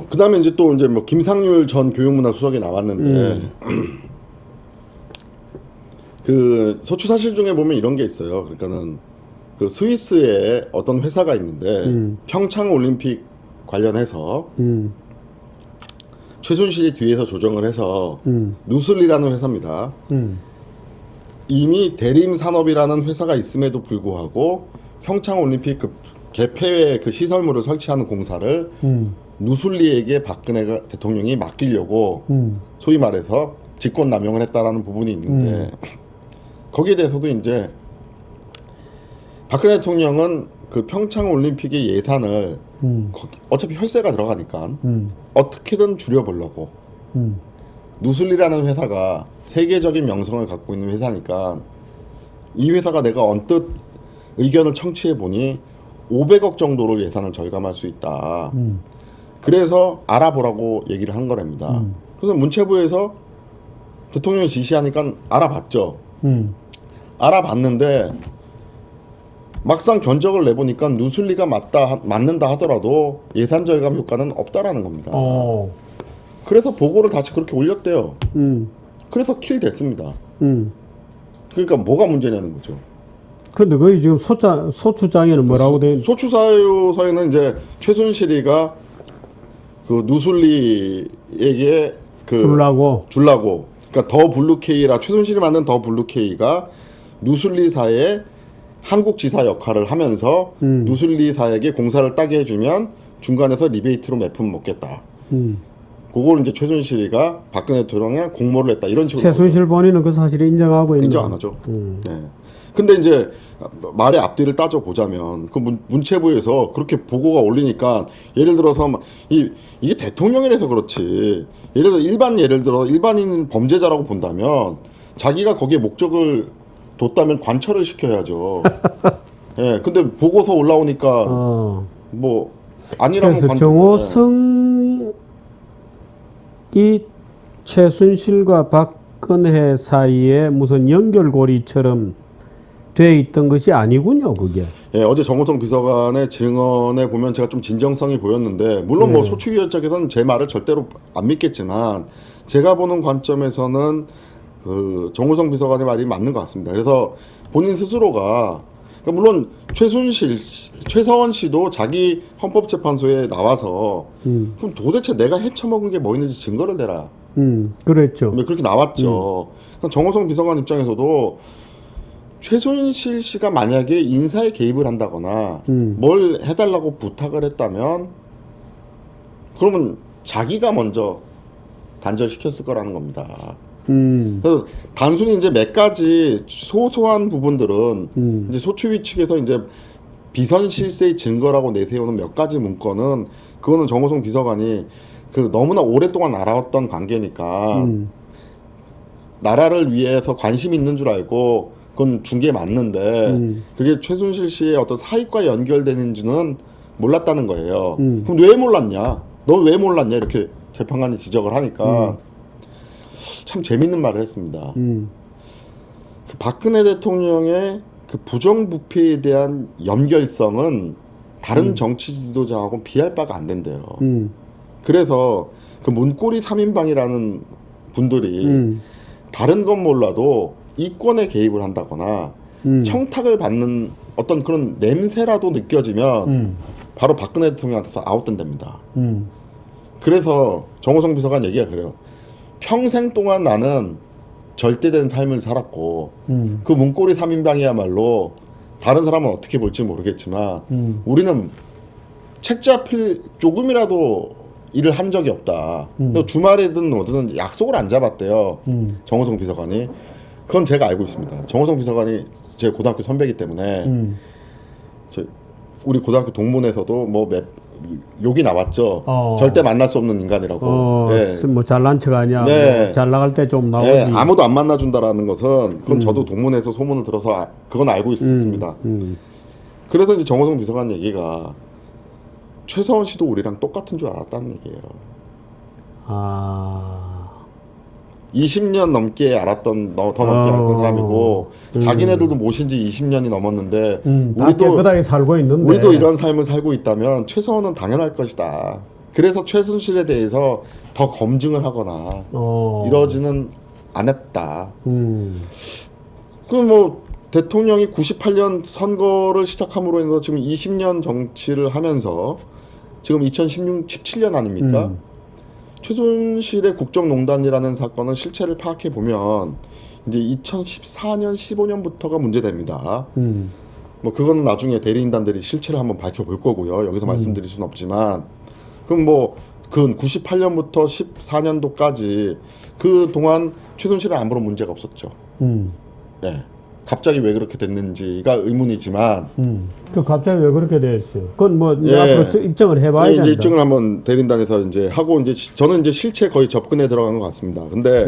그다음에 이제 또 이제 뭐 김상률 전 교육문화 수석이 나왔는데 그 소추 사실 중에 보면 이런 게 있어요. 그러니까는 그 스위스에 어떤 회사가 있는데 평창 올림픽 관련해서 최순실이 뒤에서 조정을 해서 누슬리라는 회사입니다. 이미 대림산업이라는 회사가 있음에도 불구하고 평창 올림픽 그 개폐회 그 시설물을 설치하는 공사를 누슬리에게 박근혜 대통령이 맡기려고 소위 말해서 직권남용을 했다라는 부분이 있는데 거기에 대해서도 이제 박근혜 대통령은 그 평창 올림픽의 예산을 어차피 혈세가 들어가니까 어떻게든 줄여보려고 누슬리라는 회사가 세계적인 명성을 갖고 있는 회사니까 이 회사가 내가 언뜻 의견을 청취해 보니 500억 정도로 예산을 절감할 수 있다. 그래서 알아보라고 얘기를 한 거랍니다. 그래서 문체부에서 대통령이 지시하니까 알아봤죠. 알아봤는데 막상 견적을 내보니까 누슬리가 맞는다 하더라도 예산 절감 효과는 없다라는 겁니다. 그래서 보고를 다시 그렇게 올렸대요. 그래서 킬 됐습니다. 그러니까 뭐가 문제냐는 거죠. 근데 거기 지금 소추장에는 뭐라고 돼? 소추사유서에는 이제 최순실이가 그 누슬리에게 그 줄라고. 그러니까 더 블루케이라 최순실이 만든 더 블루케이가 누슬리사의 한국지사 역할을 하면서 누슬리사에게 공사를 따게 해주면 중간에서 리베이트로 몇 푼 먹겠다. 그걸 이제 최순실이가 박근혜 대통령에 공모를 했다 이런 식으로. 최순실 본인은 그 사실을 인정하고 있는. 인정 안 하죠. 네. 근데 이제 말의 앞뒤를 따져 보자면 그 문체부에서 그렇게 보고가 올리니까 예를 들어서 이게 대통령이라서 그렇지. 예를 들어 일반인 범죄자라고 본다면 자기가 거기에 목적을 뒀다면 관철을 시켜야죠. 예. 근데 보고서 올라오니까 뭐 아니라면 그래서 정호성이 최순실과 박근혜 사이에 무슨 연결고리처럼 돼 있던 것이 아니군요, 그게. 예, 어제 정호성 비서관의 증언에 보면 제가 좀 진정성이 보였는데 물론 뭐 소추위원 쪽에서는 제 말을 절대로 안 믿겠지만 제가 보는 관점에서는 그 정호성 비서관의 말이 맞는 것 같습니다. 그래서 본인 스스로가 그러니까 물론 최서원 씨도 자기 헌법재판소에 나와서 그럼 도대체 내가 헤쳐먹은 게 뭐 있는지 증거를 대라. 그랬죠. 그렇게 나왔죠. 그러니까 정호성 비서관 입장에서도 최순실 씨가 만약에 인사에 개입을 한다거나 뭘 해달라고 부탁을 했다면 그러면 자기가 먼저 단절시켰을 거라는 겁니다. 그래서 단순히 이제 몇 가지 소소한 부분들은 이제 소추위 측에서 이제 비선 실세의 증거라고 내세우는 몇 가지 문건은 그거는 정호성 비서관이 그 너무나 오랫동안 알아왔던 관계니까 나라를 위해서 관심 있는 줄 알고 그건 준 게 맞는데 그게 최순실 씨의 어떤 사익과 연결되는지는 몰랐다는 거예요. 그럼 왜 몰랐냐? 너 왜 몰랐냐? 이렇게 재판관이 지적을 하니까 참 재밌는 말을 했습니다. 그 박근혜 대통령의 그 부정부패에 대한 연결성은 다른 정치 지도자하고 비할 바가 안 된대요. 그래서 그 문고리 3인방이라는 분들이 다른 건 몰라도 이권에 개입을 한다거나 청탁을 받는 어떤 그런 냄새라도 느껴지면 바로 박근혜 대통령한테서 아웃된답니다. 그래서 정호성 비서관 얘기가 그래요. 평생 동안 나는 절대된 삶을 살았고 그 문고리 3인방이야말로 다른 사람은 어떻게 볼지 모르겠지만 우리는 책 잡힐 조금이라도 일을 한 적이 없다. 주말에든 어디든 약속을 안 잡았대요. 정호성 비서관이. 그건 제가 알고 있습니다. 정호성 비서관이 제 고등학교 선배이기 때문에 우리 고등학교 동문에서도 뭐 욕이 나왔죠. 절대 만날 수 없는 인간이라고. 네. 뭐 잘난 척 아니야. 네. 뭐 잘 나갈 때 좀 나오지. 네. 아무도 안 만나준다라는 것은 그건 저도 동문에서 소문을 들어서 그건 알고 있었습니다. 그래서 이제 정호성 비서관 얘기가 최서원 씨도 우리랑 똑같은 줄 알았다는 얘기예요. 20년 넘게 알았던 더 넘게 알았던 사람이고 자기네들도 모신 지 20년이 넘었는데 우리도 깨끗하게 살고 있는데 우리도 이런 삶을 살고 있다면 최서원은 당연할 것이다. 그래서 최순실에 대해서 더 검증을 하거나 이러지는 않았다. 그럼 뭐 대통령이 98년 선거를 시작함으로 해서 지금 20년 정치를 하면서 지금 2016, 17년 아닙니까? 최순실의 국정농단이라는 사건은 실체를 파악해 보면 이제 2014년, 15년부터가 문제됩니다. 뭐 그건 나중에 대리인단들이 실체를 한번 밝혀볼 거고요. 여기서 말씀드릴 수는 없지만 그럼 뭐 그 98년부터 14년도까지 그 동안 최순실은 아무런 문제가 없었죠. 네. 갑자기 왜 그렇게 됐는지가 의문이지만 그 갑자기 왜 그렇게 됐어요? 그건 뭐 예. 앞으로 입증을 해봐야 된다. 이제 입증을 한번 대리인단에서 이제 하고 이제 저는 이제 실체 거의 접근해 들어간 것 같습니다. 근데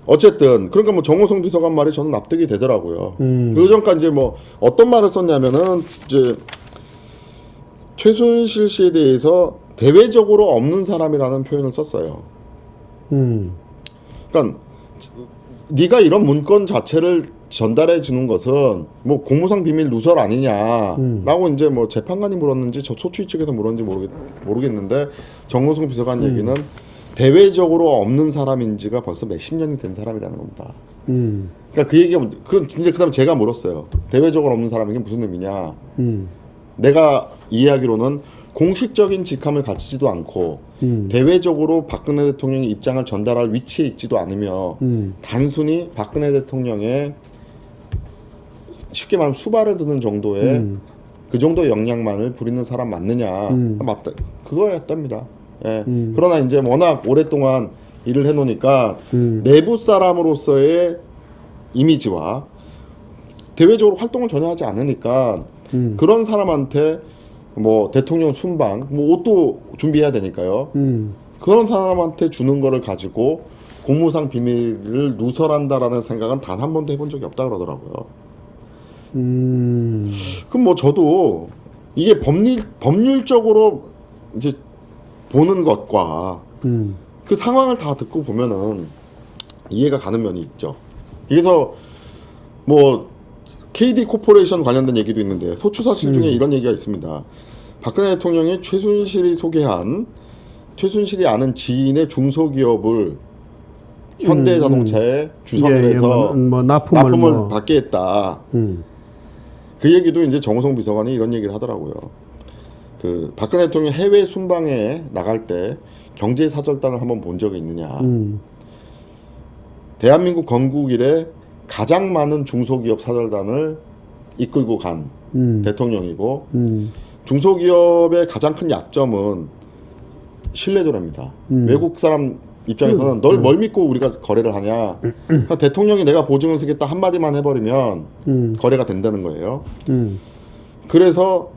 어쨌든 그러니까 뭐 정호성 비서관 말이 저는 납득이 되더라고요. 그 전까지 이제 뭐 어떤 말을 썼냐면은 이제 최순실 씨에 대해서 대외적으로 없는 사람이라는 표현을 썼어요. 그러니까 네가 이런 문건 자체를 전달해 주는 것은 뭐 공무상 비밀 누설 아니냐라고 이제 뭐 재판관이 물었는지 저 소추위 측에서 물었는지 모르겠는데 정호성 비서관 얘기는 대외적으로 없는 사람인지가 벌써 몇십 년이 된 사람이라는 겁니다. 그러니까 그 얘기가 근데 그다음에 제가 물었어요. 대외적으로 없는 사람이 게 무슨 의미냐? 내가 이해하기로는 공식적인 직함을 가지지도 않고 대외적으로 박근혜 대통령의 입장을 전달할 위치에 있지도 않으며 단순히 박근혜 대통령의 쉽게 말하면 수발을 드는 정도의 그 정도의 역량만을 부리는 사람 맞느냐? 맞다. 그거였답니다. 예. 그러나 이제 워낙 오랫동안 일을 해놓으니까 내부 사람으로서의 이미지와 대외적으로 활동을 전혀 하지 않으니까 그런 사람한테 뭐 대통령 순방, 뭐 옷도 준비해야 되니까요. 그런 사람한테 주는 거를 가지고 공무상 비밀을 누설한다라는 생각은 단 한 번도 해본 적이 없다 그러더라고요. 그럼 뭐 저도 이게 법률적으로 이제 보는 것과 그 상황을 다 듣고 보면은 이해가 가는 면이 있죠. 그래서 뭐 KD 코퍼레이션 관련된 얘기도 있는데 소추사실 중에 이런 얘기가 있습니다. 박근혜 대통령이 최순실이 아는 지인의 중소기업을 현대자동차에 주선을 해서 뭐 납품을 받게 했다. 그 얘기도 이제 정호성 비서관이 이런 얘기를 하더라고요. 그 박근혜 대통령 해외 순방에 나갈 때 경제 사절단을 한번 본 적이 있느냐? 대한민국 건국 이래 가장 많은 중소기업 사절단을 이끌고 간 대통령이고 중소기업의 가장 큰 약점은 신뢰도랍니다. 외국 사람 입장에서는 널 뭘 믿고 우리가 거래를 하냐. 그러니까 대통령이 내가 보증을 서겠다 한마디만 해버리면 거래가 된다는 거예요. 그래서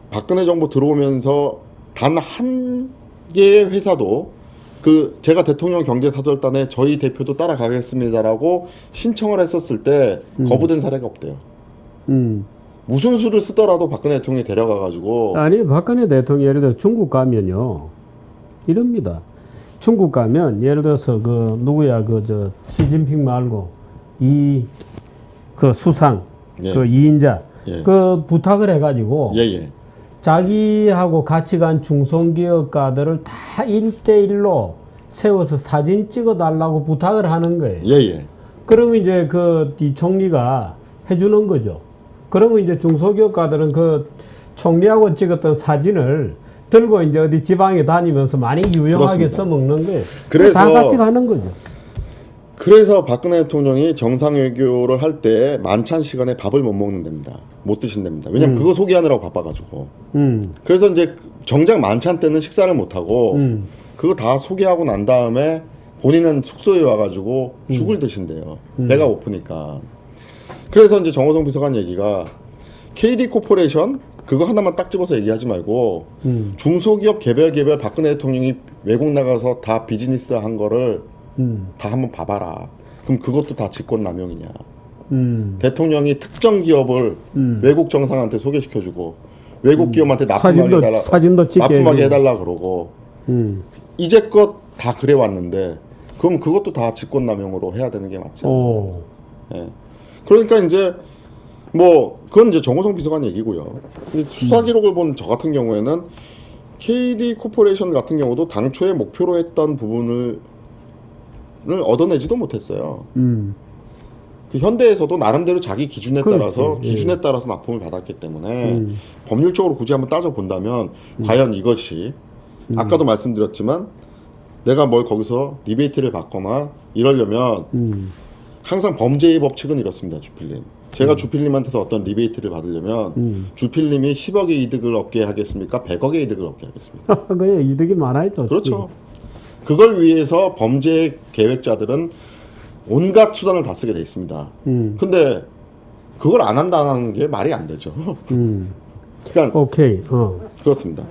박근혜 정부 들어오면서 단 한 개의 회사도 그 제가 대통령 경제사절단에 저희 대표도 따라가겠습니다라고 신청을 했었을 때 거부된 사례가 없대요. 무슨 수를 쓰더라도 박근혜 대통령이 데려가가지고 아니 박근혜 대통령 예를 들어 중국 가면요 이럽니다. 중국 가면 예를 들어서 그 누구야 그 저 시진핑 말고 그 수상 예. 그 2인자 예. 그 부탁을 해가지고 예예. 자기하고 같이 간 중소기업가들을 다 1대1로 세워서 사진 찍어 달라고 부탁을 하는 거예요. 예예. 그러면 이제 이 총리가 해주는 거죠. 그러면 이제 중소기업가들은 그 총리하고 찍었던 사진을 들고 이제 어디 지방에 다니면서 많이 유용하게 그렇습니다. 써먹는 거예요. 그래서 다 같이 가는 거죠. 그래서 박근혜 대통령이 정상외교를 할 때 만찬 시간에 밥을 못 먹는답니다. 못 드신답니다. 왜냐면 그거 소개하느라고 바빠가지고. 그래서 이제 정작 만찬 때는 식사를 못 하고 그거 다 소개하고 난 다음에 본인은 숙소에 와가지고 죽을 드신대요. 배가 고프니까. 그래서 이제 정호성 비서관 얘기가 KD 코퍼레이션 그거 하나만 딱 집어서 얘기하지 말고 중소기업 개별 박근혜 대통령이 외국 나가서 다 비즈니스 한 거를 다 한번 봐봐라. 그럼 그것도 다 직권남용이냐. 대통령이 특정 기업을 외국 정상한테 소개시켜주고 외국 기업한테 사진도 찍게 납품하게 해달라 그러고 이제껏 다 그래 왔는데 그럼 그것도 다 직권남용으로 해야 되는 게 맞지 않나요? 예. 그러니까 이제 뭐 그건 이제 정호성 비서관 얘기고요. 수사 기록을 본 저 같은 경우에는 KD 코퍼레이션 같은 경우도 당초에 목표로 했던 부분을 얻어내지도 못했어요. 그 현대에서도 나름대로 자기 기준에 그렇지. 따라서 예. 기준에 따라서 납품을 받았기 때문에 법률적으로 굳이 한번 따져 본다면 과연 이것이 아까도 말씀드렸지만 내가 뭘 거기서 리베이트를 받거나 이러려면 항상 범죄의 법칙은 이렇습니다. 주필님. 제가 주필님한테서 어떤 리베이트를 받으려면 주필님이 10억의 이득을 얻게 하겠습니까? 100억의 이득을 얻게 하겠습니까? 그게 이득이 많아야 좋지. 그렇죠. 그걸 위해서 범죄 계획자들은 온갖 수단을 다 쓰게 돼 있습니다. 근데 그걸 안 한다는 게 말이 안 되죠. 그러니까 오케이. 그렇습니다.